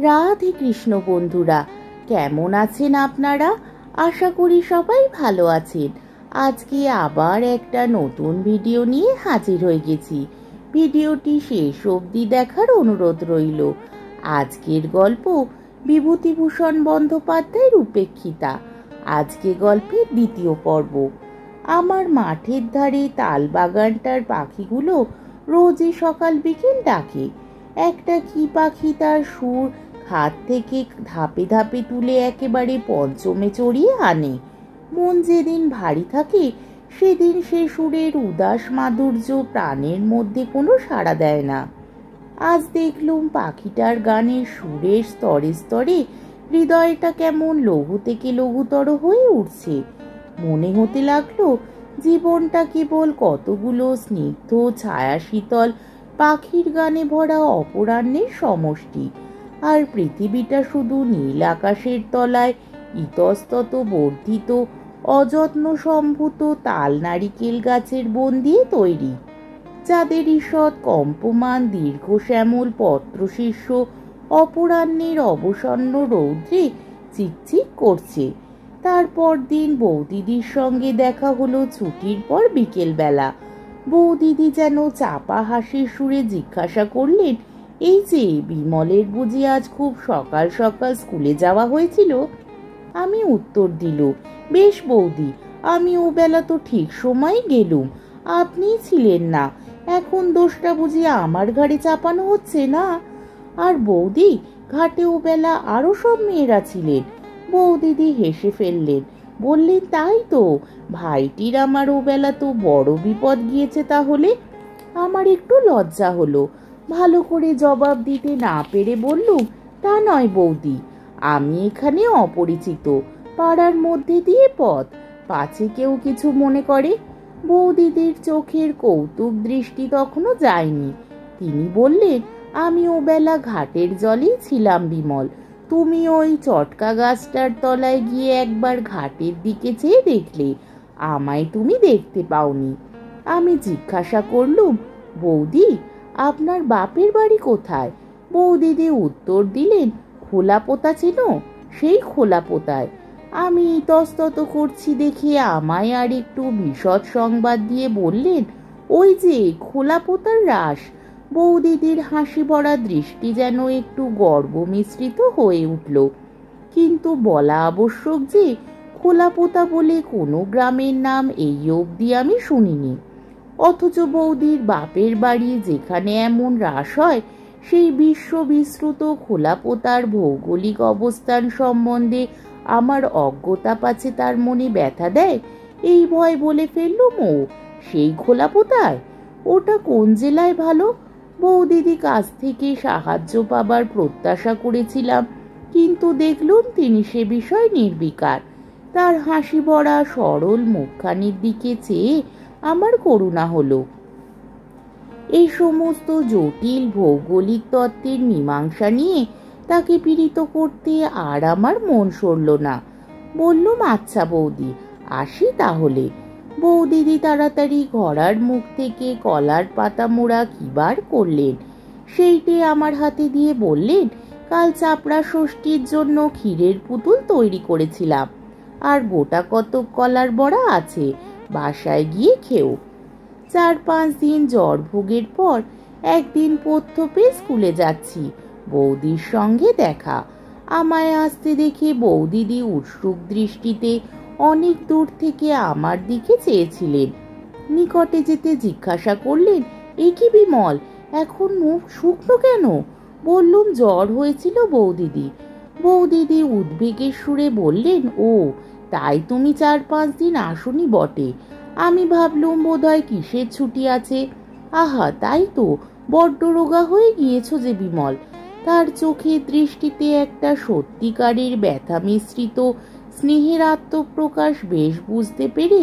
রাধে কৃষ্ণ বন্ধুরা, কেমন আছেন আপনারা? আশা করি সবাই ভালো আছেন। আজকে আবার একটা নতুন ভিডিও নিয়ে হাজির হয়ে গেছি। ভিডিওটি শেষ অবধি দেখার অনুরোধ রইল। আজকের গল্প বিভূতিভূষণ বন্দ্যোপাধ্যায়ের উপেক্ষিতা। আজকে গল্পের দ্বিতীয় পর্ব। আমার মাঠের ধারে তাল বাগানটার পাখিগুলো রোজই সকাল বিকেল ডাকে। একটা কি পাখি তার সুর হাত থেকে ধাপে ধাপে তুলে একেবারে পঞ্চমে চড়িয়ে আনে। মন যেদিন ভারী থাকে সেদিন সে সুরের উদাস মাধুর্য প্রাণের মধ্যে কোনো সাড়া দেয় না। আজ দেখলুম পাখিটার গানের সুরের স্তরে স্তরে হৃদয়টা কেমন লঘু থেকে লঘুতর হয়ে উঠছে। মনে হতে লাগলো জীবনটা কেবল কতগুলো স্নিগ্ধ ছায়া শীতল পাখির গানে ভরা অপরাহ্নের সমষ্টি, আর পৃথিবীটা শুধু নীল আকাশের তলায় ইতস্তত বর্ধিত অযত্ন সম্ভূত তাল নারিকেল গাছের বন দিয়ে তৈরি, যাদের ঈষৎ কম্পমান দীর্ঘ শ্যামল পত্রশীর্ষ অপরাহ্নের অবসন্ন রৌদ্রে চিকচিক করছে। তারপর দিন বৌদিদির সঙ্গে দেখা হলো ছুটির পর বিকেলবেলা। বৌদিদি যেন চাপা হাসির সুরে জিজ্ঞাসা করলেন, এই যে বিমলের বুঝি আজ খুব সকাল সকাল স্কুলে যাওয়া হয়েছিল? আমি উত্তর দিল, বেশ বৌদি, আমি ও বেলা তো ঠিক সময় গেলুম, আপনিই ছিলেন না। এখন দোষটা বুঝি আমার ঘাড়ে চাপানো হচ্ছে না? আর বৌদি, ঘাটে ও বেলা আরো সব মেয়েরা ছিলেন। বৌদিদি হেসে ফেললেন, বললেন, তাই তো, ভাইটির আমার ও বেলা তো বড় বিপদ গিয়েছে তাহলে। আমার একটু লজ্জা হলো, ভালো করে জবাব দিতে না পেরে বললুম, তা নয় বৌদি, আমি এখানে অপরিচিত, পাড়ার মধ্যে দিয়ে পথ, পাছে কেউ কিছু মনে করে। বৌদিদির চোখের কৌতুক দৃষ্টি তখনও যায়নি। তিনি বললেন, আমি ও বেলা ঘাটের জলেই ছিলাম বিমল, তুমি ওই চটকা গাছটার তলায় গিয়ে একবার ঘাটের দিকে চেয়ে দেখলে, আমায় তুমি দেখতে পাওনি। আমি জিজ্ঞাসা করলুম, বৌদি, আপনার বাপের বাড়ি কোথায়? বৌদিদি উত্তর দিলেন, খোলাপোতা চেনো? সেই খোলাপোতায়। আমি ইতস্তত করছি দেখে আমায় আর একটু বিশদ সংবাদ দিয়ে বললেন, ওই যে খোলাপোতার রাস। বৌদিদির হাসি ভরা দৃষ্টি যেন একটু গর্ব মিশ্রিত হয়ে উঠল। কিন্তু বলা আবশ্যক যে খোলাপোতা বলে কোনো গ্রামের নাম এই অবধি আমি শুনিনি। অথচ বৌদির বাপের বাড়ি যেখানে এমন রাস হয়, সেই বিশ্ব বিস্তৃত খোলাপোতার ভৌগোলিক অবস্থান সম্বন্ধে আমার অজ্ঞতা পাছে তার মনে ব্যথা দেয়, এই ভয় বলে ফেললুম, ও সেই খোলাপোতায়? ওটা কোন জেলায় ভালো? বৌদিদি কাছ থেকে সাহায্য পাবার প্রত্যাশা করেছিলাম, কিন্তু দেখলুম তিনি সে বিষয় নির্বিকার। তার হাসি ভরা সরল মুখখানির দিকে চেয়ে আমার করুণা হলো। এই সমস্ত জটিল ভৌগোলিক তত্ত্বের মীমাংসা নিয়ে তাকে পীড়িত করতে আর আমার মন সরল না। বললুম, আচ্ছা বৌদি, আসি তাহলে। বৌদিদি তাড়াতাড়ি ঘোড়ার মুখ থেকে কলার পাতা মোড়া কিবার করলেন, সেইটে আমার হাতে দিয়ে বললেন, কাল চাপড়া ষষ্ঠীর জন্য ক্ষীরের পুতুল তৈরি করেছিলাম, আর গোটা কতক কলার বড়া আছে, বাসায় গিয়ে খেও। 4-5 দিন জ্বর ভোগের পর একদিন পথ্য পেয়ে স্কুলে যাচ্ছি, বৌদির সঙ্গে দেখা। আমায় আসতে দেখে বৌদিদি উৎসুক দৃষ্টিতে অনেক দূর থেকে আমার দিকে চেয়েছিলেন। নিকটে যেতে জিজ্ঞাসা করলেন, এ কি বিমল, এখন মুখ শুকনো কেন? বললুম, জ্বর হয়েছিল বৌদিদি। বৌদিদি উদ্বেগের সুরে বললেন, ও তাই তুমি 4-5 দিন আসনি বটে। আমি ভাবলুম বোধহয় কিসের ছুটি আছে। আহা, তাই তো, বড্ড রোগা হয়ে গিয়েছ যে বিমল। তার চোখের দৃষ্টিতে একটা সত্যিকারের ব্যথা মিশ্রিত স্নেহের আত্মপ্রকাশ বেশ বুঝতে পেরে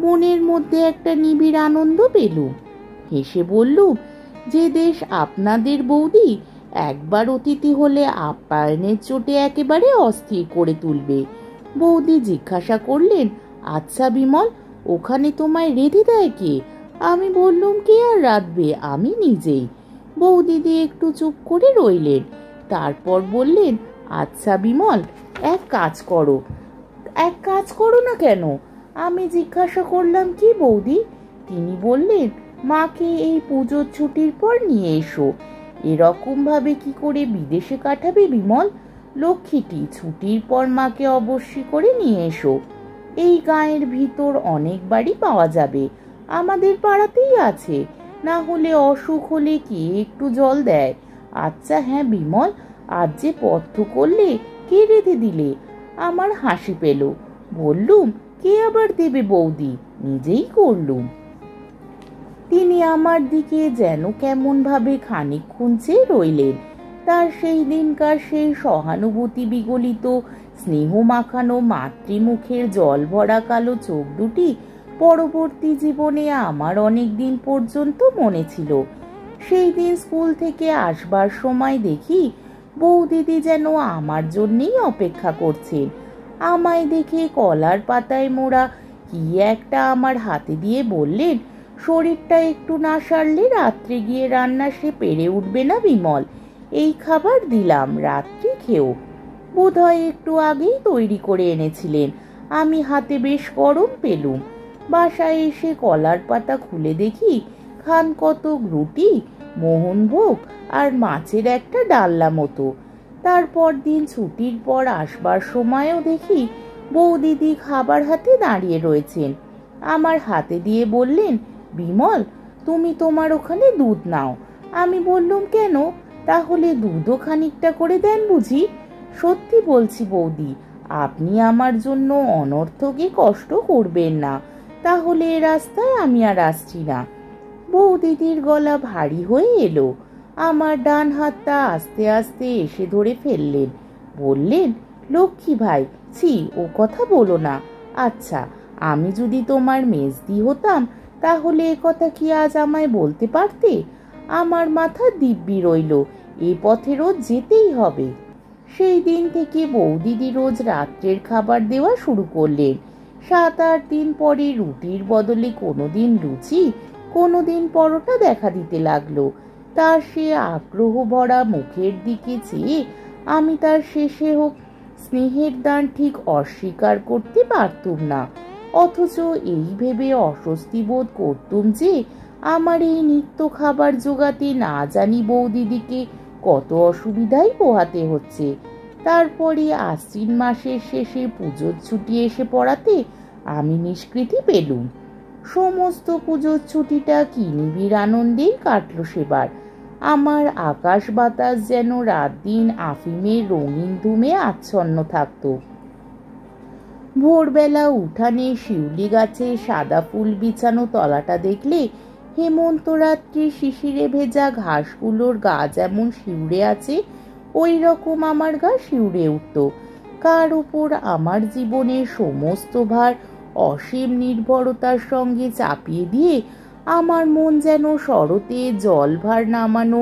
মনের মধ্যে একটা নিবিড় আনন্দ পেলুম। হেসে বললুম, যে দেশ আপনাদের বৌদি, একবার অতিথি হলে আপ্যায়নের চোটে একেবারে অস্থির করে তুলবে। বৌদি জিজ্ঞাসা করলেন, আচ্ছা বিমল, ওখানে তোমায় রেঁধে দেয় কে? আমি বললুম, কে আর রাঁধবে, আমি নিজেই। বৌদিদি একটু চুপ করে রইলেন। তারপর বললেন, আচ্ছা বিমল, এক কাজ করো। এক কাজ করো না কেন? আমি জিজ্ঞাসা করলাম, কি বৌদি? তিনি বললেন, মাকে এই পুজোর ছুটির পর নিয়ে এসো। এরকম ভাবে কি করে বিদেশে কাটাবে বিমল? লক্ষ্মীটি, ছুটির পর মাকে অবশ্যই করে নিয়ে এসো। এই গাঁয়ের ভিতর অনেক বাড়ি পাওয়া যাবে, আমাদের পাড়াতেই আছে। না হলে অসুখ হলে কে একটু জল দেয়? আচ্ছা হ্যাঁ বিমল, আজ যে পথ্য করলে, কে রেঁধে দিলে? আমার হাসি পেল। বললুম, কে আবার দেবে বৌদি, নিজেই করলুম। তিনি আমার দিকে যেন কেমন ভাবে খানিকক্ষণ চেয়ে রইলেন। তার সেই দিনকার সেই সহানুভূতি বিগলিত স্নেহ মাখানো মাতৃমুখের জল ভরা কালো চোখ দুটি পরবর্তী জীবনে আমার অনেক দিন পর্যন্ত মনে ছিল। সেই দিন স্কুল থেকে আসবার সময় দেখি বৌদিদি যেন আমার জন্যেই অপেক্ষা করছেন। আমায় দেখে কলার পাতায় মোড়া কি একটা আমার হাতে দিয়ে বললেন, শরীরটা একটু না সারলে রাত্রে গিয়ে রান্না সে পেরে উঠবে না বিমল, এই খাবার দিলাম, রাত্রি খেও। বোধহয় একটু আগেই তৈরি করে এনেছিলেন। আমি হাতে বেশ গরম পেলুম। বাসায় এসে কলার পাতা খুলে দেখি খান কতক রুটি, মোহনভোগ আর মাছের একটা ডালনা মতো। তারপর দিন ছুটির পর আসবার সময়ও দেখি বৌদিদি খাবার হাতে দাঁড়িয়ে রয়েছেন। আমার হাতে দিয়ে বললেন, বিমল, তুমি তোমার ওখানে দুধ নাও। আমি বললুম, কেন? তাহলে দুধও খানিকটা করে দেন বুঝি? সত্যি বলছি বৌদি, আপনি আমার জন্য অনর্থকে কষ্ট করবেন না, তাহলে এ রাস্তায় আমি আর আসছি না। বৌদিদির গলা ভারী হয়ে এলো। আমার ডান হাতটা আস্তে আস্তে এসে ধরে ফেললেন। বললেন, লক্ষ্মী ভাই, ছি, ও কথা বলো না। আচ্ছা, আমি যদি তোমার মেজদি হতাম তাহলে এ কথা কি আজ আমায় বলতে পারতে? আমার মাথা দিব্যি রইল, এ পথে রোজ যেতেই হবে। সেই দিন থেকে বৌদিদি রোজ রাত্রের খাবার দেওয়া শুরু করলেন। 7-8 দিন পরে রুটির বদলে কোনোদিন লুচি, কোনোদিন পরোটা দেখা দিতে লাগলো। তার সে আগ্রহ ভরা মুখের দিকে চেয়ে আমি তার শেষে হোক স্নেহের দান ঠিক অস্বীকার করতে পারতুম না। অথচ এই ভেবে অস্বস্তি বোধ করতুম যে আমার এই নিত্য খাবার জোগাতে না জানি বৌদিদিকে কত অসুবিধাই পোহাতে হচ্ছে। তারপরে আশ্বিন মাসের শেষে পুজোর ছুটি এসে পড়াতে আমি নিষ্কৃতি পেলুম। সমস্ত পুজোর ছুটিটা কি নিবিড় আনন্দেই কাটল সেবার। আমার আকাশ বাতাস যেন রাত দিন আফিমের রঙিন ধুমে আচ্ছন্ন থাকত। ভোরবেলা উঠানে শিউলি গাছে সাদা ফুল বিছানো তলাটা দেখলে হেমন্ত রাত্রি শিশিরে ভেজা ঘাসগুলোর গা যেমন শিউরে আছে, ওই রকম আমার গা শিউরে উঠত। কার উপর আমার জীবনের সমস্ত ভার অসীম নির্ভরতার সঙ্গে চাপিয়ে দিয়ে আমার মন যেন শরতে জলভার নামানো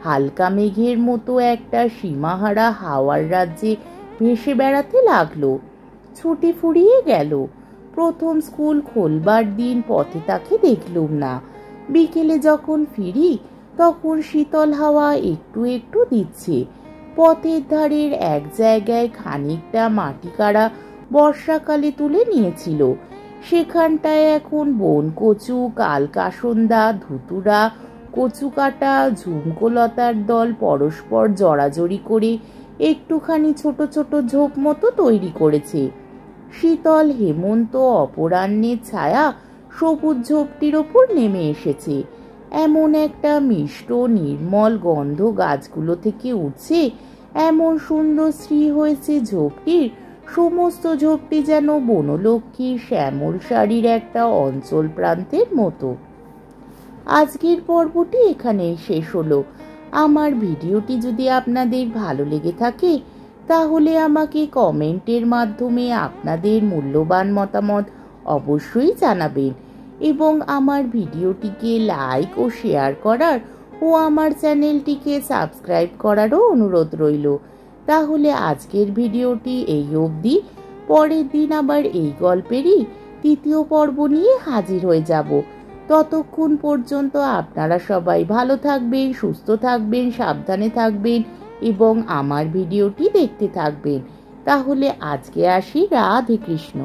হালকা মেঘের মতো একটা সীমাহারা হাওয়ার রাজ্যে ভেসে বেড়াতে লাগলো। ছুটি ফুরিয়ে গেল। প্রথম স্কুল খোলবার দিন পথে তাকে দেখলুম না। বিকেলে যখন ফিরি তখন শীতল হাওয়া একটু একটু দিচ্ছে। পথের ধারের এক জায়গায় খানিকটা মাটি কাড়া বর্ষাকালে তুলে নিয়েছিল। সেখানটায় এখন বন কচু, কালকাসন্দা, ধুতুরা, কচু কাটা, ঝুমকোলতার দল পরস্পর জড়াজড়ি করে একটুখানি ছোট ছোট ঝোপ মতো তৈরি করেছে। শীতল হেমন্ত অপরাহ্নের ছায়া সবুজ ঝোপটির ওপর নেমে এসেছে। এমন একটা মিষ্ট নির্মল গন্ধ গাছগুলো থেকে উঠছে, এমন সুন্দর শ্রী হয়েছে ঝোপটির। সমস্ত ঝোপটি যেন বনলক্ষ্মীর শ্যামল শাড়ির একটা অঞ্চল প্রান্তের মতো। আজকের পর্বটি এখানেই শেষ হলো। আমার ভিডিওটি যদি আপনাদের ভালো লেগে থাকে তাহলে আমাকে কমেন্টের মাধ্যমে আপনাদের মূল্যবান মতামত অবশ্যই জানাবেন এবং আমার ভিডিওটিকে লাইক ও শেয়ার করার ও আমার চ্যানেলটিকে সাবস্ক্রাইব করারও অনুরোধ রইল। তাহলে আজকের ভিডিওটি এই অবধি। পরের দিন আবার এই গল্পেরই তৃতীয় পর্ব নিয়ে হাজির হয়ে যাব। ততক্ষণ পর্যন্ত আপনারা সবাই ভালো থাকবেন, সুস্থ থাকবেন, সাবধানে থাকবেন এবং আমার ভিডিওটি দেখতে থাকবেন। তাহলে আজকে আসি, রাধে কৃষ্ণ।